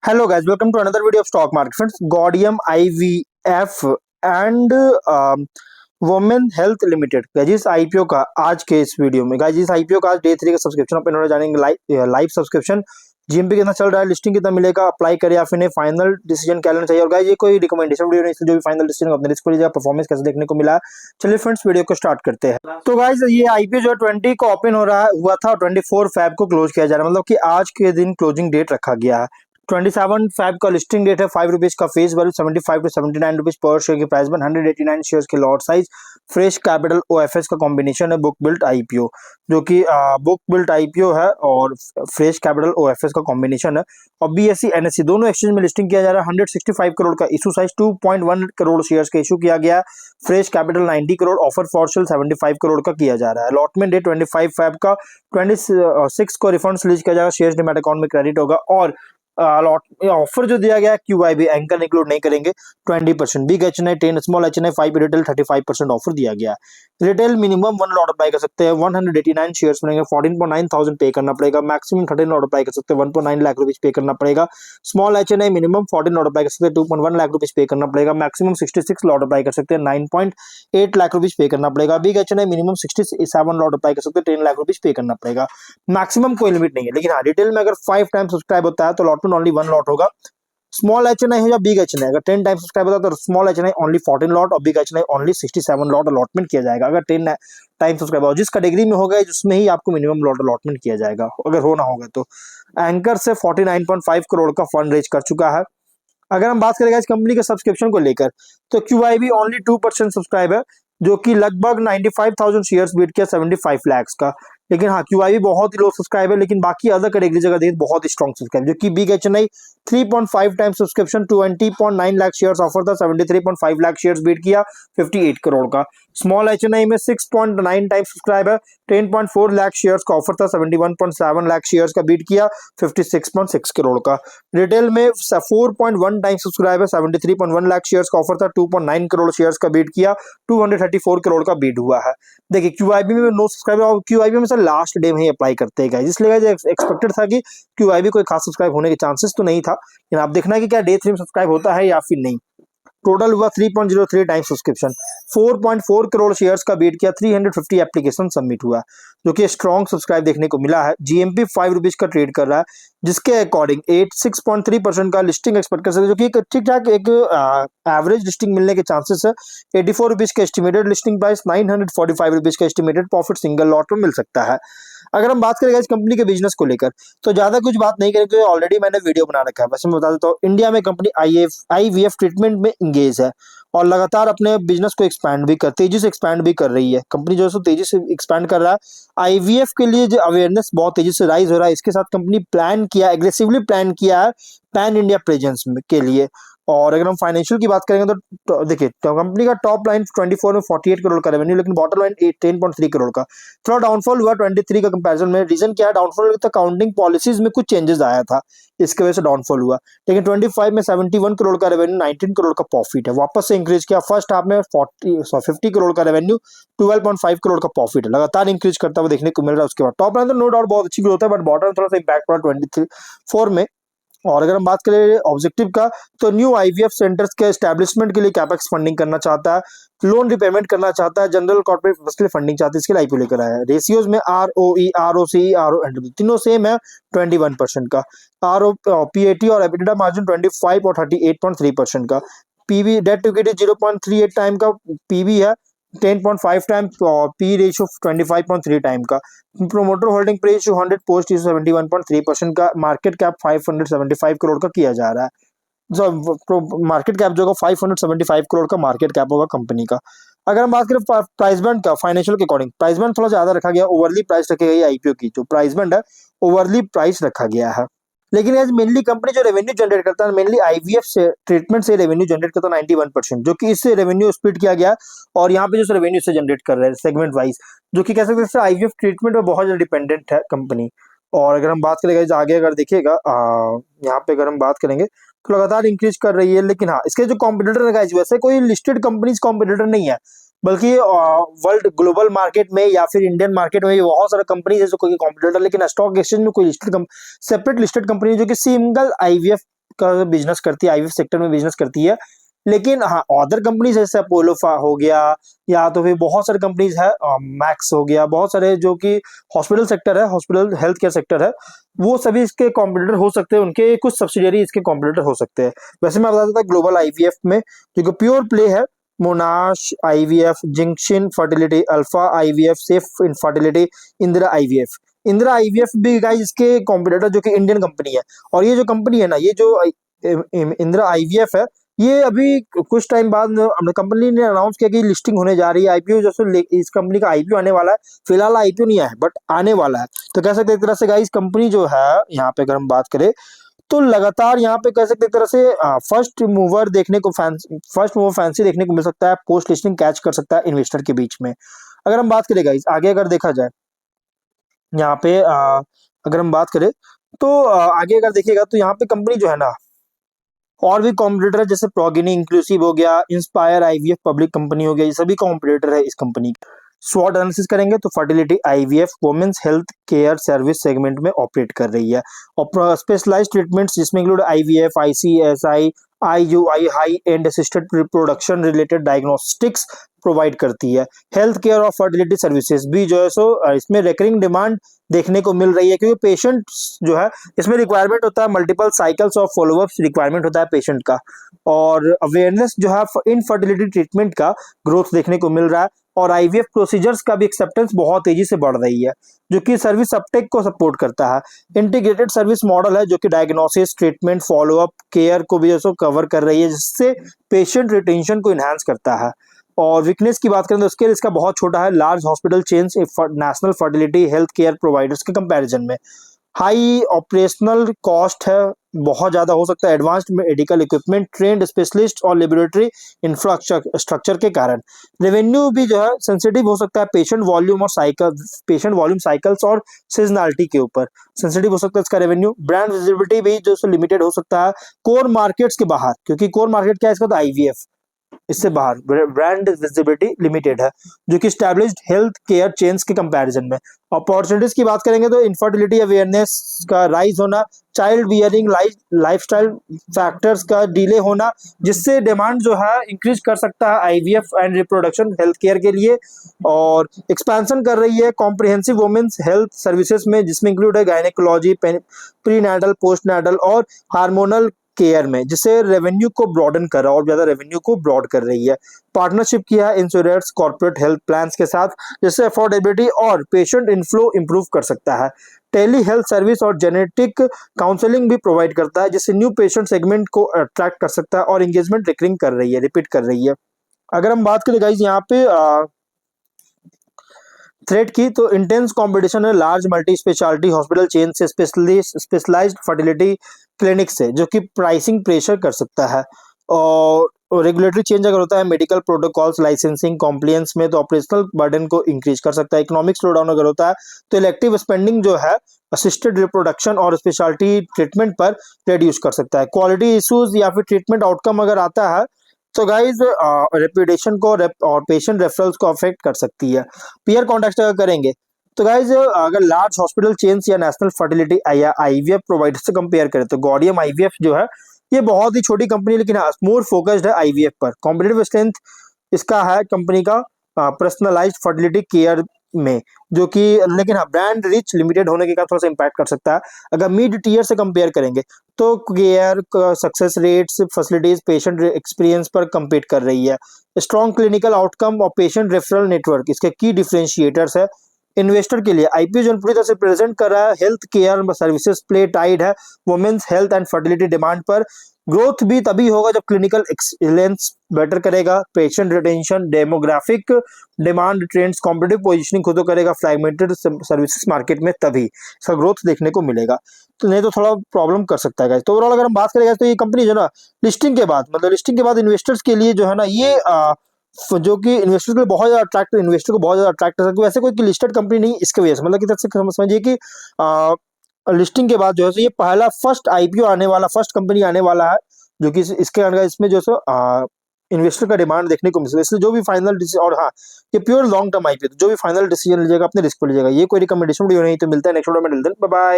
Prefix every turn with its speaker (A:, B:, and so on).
A: Hello guys, welcome to another video of stock market. Friends, Gaudium IVF and women health limited guys इस IPO का आज के इस video में guys इस आईपीओ का आज डे 3 का सब्सक्रिप्शन अपन इन्होंने जानेंगे लाइव सब्सक्रिप्शन जीएमपी कितना चल रहा है, लिस्टिंग कितना मिलेगा, अप्लाई करें या फिर नहीं, फाइनल डिसीजन क्या लेना चाहिए। और गाइस ये कोई रिकमेंडेशन वीडियो नहीं, इसलिए जो भी फाइनल डिसीजन अपने रिस्क पर लीजिएगा, परफॉर्मेंस कैसे देखने को मिला। चलिए फ्रेंड्स वीडियो को स्टार्ट करते हैं। तो गाइस ये आईपीओ जो 20 को ओपन हो रहा है हुआ था, 24 फैब को क्लोज किया जा रहा है, मतलब कि आज के दिन क्लोजिंग डेट रखा गया है। 27 फैब का लिस्टिंग डेट है, 5 रुपीज का फेस वैल्यू, 75 टू 79 रुपीज पर शेयर की प्राइस में, 189 शेयर्स के lot size, fresh capital OFS का कॉम्बिनेशन है, बुक बिल्ट आईपीओ जो कि बुक बिल्ट आईपीओ है और फ्रेश कैपिटल ओएफएस का कॉम्बिनेशन है। और बीएससी एनएससी दोनों एक्सचेंज में लिस्टिंग किया जा रहा है। 165 करोड़ का इशू साइज, 2.1 करोड़ शेयर्स का इशू किया गया। Fresh capital 90 crore, offer for sale 75 crore का किया जा रहा है। अलॉटमेंट डेट 25 फैब का, 26 को रिफंड रिलीज किया जाएगा, शेयर्स डिमैट अकाउंट में क्रेडिट होगा। और ऑफर जो दिया गया है क्यूआईबी एंकर इंक्लूड नहीं करेंगे, 20%, big HNI 10, small HNI 5, retail 35% offer दिया गया है। रिटेल मिनिमम 1 लॉट अप्लाई कर सकते हैं, 189 शेयर्स बनेंगे, 14.9 थाउजेंड पे करना पड़ेगा। मैक्सिमम 13 लॉट अप्लाई कर सकते हैं, 1.9 लाख रुपीज पे करना पड़ेगा। Small HNI minimum 14 lot apply कर सकते हैं, 2.1 लाख रुपीज पे करना पड़ेगा। मैक्सिमम 66 लॉट अप्लाई कर सकते हैं, 9.8 लाख रुपीज पे करना पड़ेगा। Big HNI minimum 67 lot apply कर सकते हैं, 10 लाख रुपीज पे करना पड़ेगा। मैक्सिमम कोई लिमिट नहीं है, लेकिन हाँ रिटेल में अगर 5 टाइम सब्सक्राइब होता है तो लॉट में ओनली 1 लॉट होगा। स्मॉल एचएनआई है या बिग एचएनआई, अगर 10 टाइम सब्सक्राइब होता है तो स्मॉल एचएनआई ओनली 14 लॉट और big HNI only 67 lot allotment किया जाएगा। अगर 10 टाइम सब्सक्राइब हो जिस कैटेगरी में होगा जिसमें ही आपको मिनिमम लॉट अलॉटमेंट किया जाएगा अगर होना होगा तो। एंकर से 49.5 करोड़ का फंड रेज कर चुका है। अगर हम बात करेंगे इस कंपनी के सब्सक्रिप्शन को लेकर तो क्यूआईबी ओनली 2% सब्सक्राइब है, जो कि लगभग 95,000 शेयर्स बीट किया 75 लाख का। लेकिन हाँ क्यूआईबी बहुत ही लो सब्सक्राइब है, लेकिन बाकी अदर कैटेगरी जगह देखिए बहुत ही स्ट्रॉन्ग सब्सक्राइब, जो कि big HNI 3.5 time subscription, 20.9 lakh shares offer था, 73.5 लाख शेयर्स बीट किया 58 करोड़ का। स्मॉल एचएनआई में 6.9 टाइम सब्सक्राइब है, 10.4 लाख शेयर्स का ऑफर था, 71.7 लाख शेयर्स का बीट किया 56.6 करोड़ का। रिटेल में 4.1 टाइम सब्सक्राइब है, 73.1 लाख शेयर्स का ऑफर था, 2.9 करोड़ शेयर्स का बीट किया, 234 करोड़ का बीट हुआ है। देखिए क्यूआईबी में नो सब्सक्राइबर और क्यूआईबी में सर लास्ट डे में ही अप्लाई करते हैं, इसलिए एक्सपेक्टेड था कि क्यूआईबी कोई खास सब्सक्राइब होने के चांसेस तो नहीं था, लेकिन आप देखना है कि क्या डे 3 में सब्सक्राइब होता है या फिर नहीं। टोटल हुआ 3.03 टाइम सब्सक्रिप्शन, 4.4 करोड़ शेयर्स का बीट किया, 350 एप्लीकेशन सबमिट हुआ, जो कि स्ट्रॉन्ग सब्सक्राइब देखने को मिला है। जीएमपी 5 रुपीज का ट्रेड कर रहा है, जिसके अकॉर्डिंग 6.3% का लिस्टिंग एक्सपेक्ट कर सकते हैं, जो कि एक ठीक ठाक एक एवरेज लिस्टिंग मिलने के चांसेस है। 84 रुपीज का एस्टिमेटेड लिस्टिंग प्राइस, 945 रुपीज का एस्टिमेटेड प्रॉफिट सिंगल लॉट में मिल सकता है। अगर हम बात करेंगे इस कंपनी के बिजनेस को लेकर तो ज्यादा कुछ बात नहीं करेंगे, ऑलरेडी मैंने वीडियो बना रखा है। वैसे मैं बता देता हूँ, इंडिया में कंपनी आईवीएफ ट्रीटमेंट में इंगेज है और लगातार अपने बिजनेस को तेजी से एक्सपैंड भी कर रही है। कंपनी जो है तेजी से एक्सपैंड कर रहा है। आईवीएफ के लिए जो अवेयरनेस बहुत तेजी से राइज हो रहा है, इसके साथ कंपनी एग्रेसिवली प्लान किया है पैन इंडिया प्रेजेंस के लिए। और अगर हम फाइनेंशियल की बात करेंगे तो देखिए तो कंपनी का टॉप लाइन 24 में 48 करोड़ का रेवेन्यू, लेकिन बॉटम लाइन 10.3 करोड़ का। थोड़ा डाउनफॉल हुआ 23 का कंपैरिजन में। रीजन क्या है डाउनफॉल? तो अकाउंटिंग पॉलिसीज में कुछ चेंजेस आया था, इसके वजह से डाउनफॉल हुआ। लेकिन 25 में 71 करोड़ का रेवेन्यू, 19 करोड़ का प्रॉफिट है, वापस से इंक्रीज किया। फर्स्ट हाफ में 50 करोड़ का रेवेन्यू, 12.5 करोड़ का प्रॉफिट है, लगातार इंक्रीज करता हुआ देखने को मिल रहा है। उसके बाद टॉप लाइन तो नो डाउट बहुत अच्छी ग्रोथ है, बट बॉटम थोड़ा सा इम्पैक्ट पड़ा 24 में। और अगर हम बात करें ऑब्जेक्टिव का तो न्यू आईवीएफ सेंटर्स के एस्टैब्लिशमेंट के लिए कैपेक्स फंडिंग करना चाहता है, लोन रिपेमेंट करना चाहता है, जनरल कॉर्पोरेट पर्पस के लिए फंडिंग चाहता है, इसके लिए आईपीओ लेकर आया है। रेशियोज में आरओई, आरओसी, आरओ तीनों सेम है, 21% का। आरओ पीएटी और एबिटा मार्जिन 25 और 38.3% का। PV debt to equity 0.38 time का पीवी है, 10.5 टाइम पी रेशियो 25.3 टाइम का। प्रोमोटर होल्डिंग रेशियो 100 पोस्ट 71.3% का। मार्केट कैप 575 करोड़ का किया जा रहा है। जो मार्केट कैप जो होगा 575 करोड़ का मार्केट कैप होगा कंपनी का। अगर हम बात करें प्राइस बैंड का, फाइनेंशियल के अकॉर्डिंग प्राइस बैंड थोड़ा ज्यादा रखा गया, ओवरली प्राइस रखी गई आईपीओ की जो प्राइस बैंड है ओवरली प्राइस रखा गया है। लेकिन एज मेनली कंपनी जो रेवेन्यू जनरेट करता है मेनली आईवीएफ से ट्रीटमेंट से रेवेन्यू जनरेट करता है 91%, जो कि इससे रेवेन्यू स्प्लिट किया गया। और यहाँ पे जो रेवेन्यू से जनरेट कर रहे हैं सेगमेंट वाइज, जो कि कह सकते हैं आईवीएफ ट्रीटमेंट में बहुत ज्यादा डिपेंडेंट है कंपनी। और अगर हम बात करेंगे आगे अगर देखिएगा यहाँ पे अगर हम बात करेंगे तो लगातार इंक्रीज कर रही है। लेकिन हाँ इसके जो कॉम्पिटिटर है वैसे कोई लिस्टेड कंपनीज कॉम्पिटिटर नहीं है, बल्कि वर्ल्ड ग्लोबल मार्केट में या फिर इंडियन मार्केट में बहुत सारा कंपनी है जो कोई कॉम्पिटिटर, लेकिन स्टॉक एक्सचेंज में कोई लिस्टेड सेपरेट लिस्टेड कंपनी जो कि सिंगल आईवीएफ का बिजनेस करती है, आईवीएफ सेक्टर में बिजनेस करती है। लेकिन हाँ, अदर कंपनीज जैसे अपोलो हो गया, या तो फिर बहुत सारे कंपनीज है, मैक्स हो गया, बहुत सारे जो कि हॉस्पिटल सेक्टर है, हॉस्पिटल हेल्थ केयर सेक्टर है, वो सभी इसके कॉम्पिटिटर हो सकते हैं, उनके कुछ सब्सिडियरी इसके कॉम्पिटिटर हो सकते हैं। वैसे मैं बता देता ग्लोबल आईवीएफ में जो कि प्योर प्ले है, मोनाश आईवीएफ, जिंक्शन fertility, alpha IVF, safe fertility, Indira IVF. Indira IVF भी गाइस इसके कॉम्पिटिटर जो कि इंडियन कंपनी है। और ये जो कंपनी है ना, ये जो इंदिरा आईवीएफ है, ये अभी कुछ टाइम बाद कंपनी ने अनाउंस किया कि लिस्टिंग होने जा रही है, आईपीओ जैसे इस कंपनी का आईपीओ आने वाला है। फिलहाल आईपीओ नहीं आया है, बट आने वाला है। तो कह सकते हैं एक तरह से गाइस कंपनी जो है यहाँ पे अगर हम बात करें तो लगातार यहाँ पे कह सकते एक तरह से फर्स्ट मूवर फैंसी देखने को मिल सकता है, पोस्ट लिस्टिंग कैच कर सकता है इन्वेस्टर के बीच में। अगर हम बात करें गाइस आगे अगर देखा जाए यहाँ पे अगर हम बात करें तो आगे अगर देखिएगा तो यहाँ पे कंपनी जो है ना, और भी कॉम्पिटिटर है, जैसे प्रोगिनी इंक्लूसिव हो गया, इंस्पायर आईवीएफ पब्लिक कंपनी हो गया, ये सभी कॉम्पिटिटर है इस कंपनी। स्वॉट एनालिसिस करेंगे तो fertility IVF women's health care service segment में ऑपरेट कर रही है, और स्पेशलाइज्ड ट्रीटमेंट्स जिसमें include IVF, ICSI, IUI, high end assisted reproduction related diagnostics provide करती है। हेल्थ केयर और फर्टिलिटी सर्विसेज भी जो है सो इसमें रिकरिंग डिमांड देखने को मिल रही है, क्योंकि पेशेंट जो है इसमें रिक्वायरमेंट होता है, multiple cycles of follow-ups requirement होता है पेशेंट का, और अवेयरनेस जो है इन फर्टिलिटी ट्रीटमेंट का ग्रोथ देखने को मिल रहा है, और आईवीएफ प्रोसीजर्स का भी एक्सेप्टेंस बहुत तेजी से बढ़ रही है, जो कि सर्विस अपटेक को सपोर्ट करता है। इंटीग्रेटेड सर्विस मॉडल है जो कि डायग्नोसिस, ट्रीटमेंट, फॉलोअप, केयर को भी जो कवर कर रही है, जिससे पेशेंट रिटेंशन को इनहांस करता है। और वीकनेस की बात करें तो स्केल इसका बहुत छोटा है large hospital chains national fertility health care providers के कंपैरिजन में। हाई ऑपरेशनल कॉस्ट है, बहुत ज्यादा हो सकता है, advanced medical equipment, trend specialist और लेबोरेटरी इंफ्रास्ट्रक्चर के कारण। रेवेन्यू भी जो है सेंसिटिव हो सकता है पेशेंट वॉल्यूम साइकिल्स और सीजनलिटी के ऊपर सेंसिटिव हो सकता है इसका रेवेन्यू। ब्रांड विजिबिलिटी भी जो लिमिटेड हो सकता है कोर मार्केट्स के बाहर, क्योंकि कोर मार्केट क्या है इसका, तो आईवीएफ, इससे बाहर ब्रांड विजिबिलिटी लिमिटेड है, जो कि स्टैब्लिश्ड हेल्थ केयर चेन्स के कंपैरिजन में। अपॉर्चुनिटीज की बात करेंगे तो इनफर्टिलिटी अवेयरनेस का राइज होना, चाइल्ड बियरिंग लाइफस्टाइल फैक्टर्स का डिले होना, जिससे डिमांड जो है इंक्रीज कर सकता है IVF and reproduction health care के लिए। और एक्सपेंशन कर रही है कॉम्प्रिहेंसिव वुमेन्स हेल्थ सर्विसेज में, जिसमें इंक्लूड है गायनेकोलॉजी, प्रीनेटल, पोस्टनेटल और हार्मोनल केयर में, जिससे रेवेन्यू को ब्रॉडन कर रहा है और ज्यादा रेवेन्यू को ब्रॉड कर रही है। पार्टनरशिप किया है इंश्योरेंस कॉर्पोरेट हेल्थ प्लान्स के साथ, जिससे अफोर्डेबिलिटी और पेशेंट इनफ्लो इंप्रूव कर सकता है। टेली हेल्थ सर्विस और जेनेटिक काउंसलिंग भी प्रोवाइड करता है, जिससे न्यू पेशेंट सेगमेंट को अट्रैक्ट कर सकता है, और एंगेजमेंट रिकरिंग कर रही है, रिपीट कर रही है। अगर हम बात करें गाइस यहाँ पे थ्रेट की, तो इंटेंस कंपटीशन है large multi speciality hospital chain से, स्पेशलाइज्ड फर्टिलिटी क्लिनिक से, जो कि प्राइसिंग प्रेशर कर सकता है। और रेगुलेटरी चेंज अगर होता है मेडिकल प्रोटोकॉल्स, लाइसेंसिंग, कॉम्प्लियंस में, तो ऑपरेशनल बर्डन को इंक्रीज कर सकता है। इकोनॉमिक स्लोडाउन अगर होता है तो इलेक्टिव स्पेंडिंग जो है असिस्टेड रिप्रोडक्शन और स्पेशलिटी ट्रीटमेंट पर रिड्यूस कर सकता है। क्वालिटी इश्यूज या फिर ट्रीटमेंट आउटकम अगर आता है तो गाइज रेपुटेशन को और पेशेंट रेफरल्स को अफेक्ट कर सकती है। पीयर कॉन्टेक्स्ट अगर करेंगे तो गाइज अगर लार्ज हॉस्पिटल चेन्स या नेशनल फर्टिलिटी या आईवीएफ प्रोवाइडर से कंपेयर करें तो गॉडियम आईवीएफ जो है ये बहुत ही छोटी कंपनी है, लेकिन मोर फोकस्ड है आईवीएफ पर। कॉम्पिटिटिव स्ट्रेंथ इसका है कंपनी का पर्सनलाइज्ड फर्टिलिटी केयर में, जो कि लेकिन हाँ ब्रांड रिच लिमिटेड होने के कारण थोड़ा सा इम्पैक्ट कर सकता है। अगर मिड टीयर से कंपेयर करेंगे तो care success rates, facilities, patient experience पर कंपीट कर रही है। स्ट्रॉन्ग क्लिनिकल आउटकम और पेशेंट रेफरल नेटवर्क इसके की डिफरेंशिएटर्स है। इन्वेस्टर के लिए आईपीओ जो पूरी तरह से प्रेजेंट कर रहा है health care services play tied है women's health and fertility demand पर। ग्रोथ भी तभी होगा जब क्लिनिकल एक्सीलेंस बेटर करेगा, patient retention, demographic demand trends, competitive positioning खुद करेगा फ्रैगमेंटेड सर्विसेज मार्केट में, तभी इसका ग्रोथ देखने को मिलेगा। तो नहीं तो थोड़ा प्रॉब्लम कर सकता है। तो ओवरऑल अगर हम बात करेंगे तो ये कंपनी जो ना लिस्टिंग के बाद लिस्टिंग के बाद इन्वेस्टर्स के लिए जो है ना ये जो कि इन्वेस्टर के लिए बहुत ज्यादा अट्रैक्ट इन्वेस्टर को बहुत ज्यादा अट्रैक्ट कर सकती है। वैसे कोई लिस्टेड कंपनी नहीं इसके वजह से, मतलब की तरफ से समझिए कि लिस्टिंग के बाद जो है ये पहला फर्स्ट आईपीओ आने वाला, फर्स्ट कंपनी आने वाला है जो कि इसके अंदर इसमें जो है इन्वेस्टर का डिमांड देखने को मिल सकता है। इसलिए जो भी फाइनल डिसीजन, और हाँ ये प्योर लॉन्ग टर्म आईपीओ, जो भी फाइनल डिसीजन लीजिएगा अपने रिस्क पर लीजिएगा। ये कोई रिकमेंडेशन वीडियो नहीं, तो मिलता है नेक्स्ट वीडियो में। Bye bye.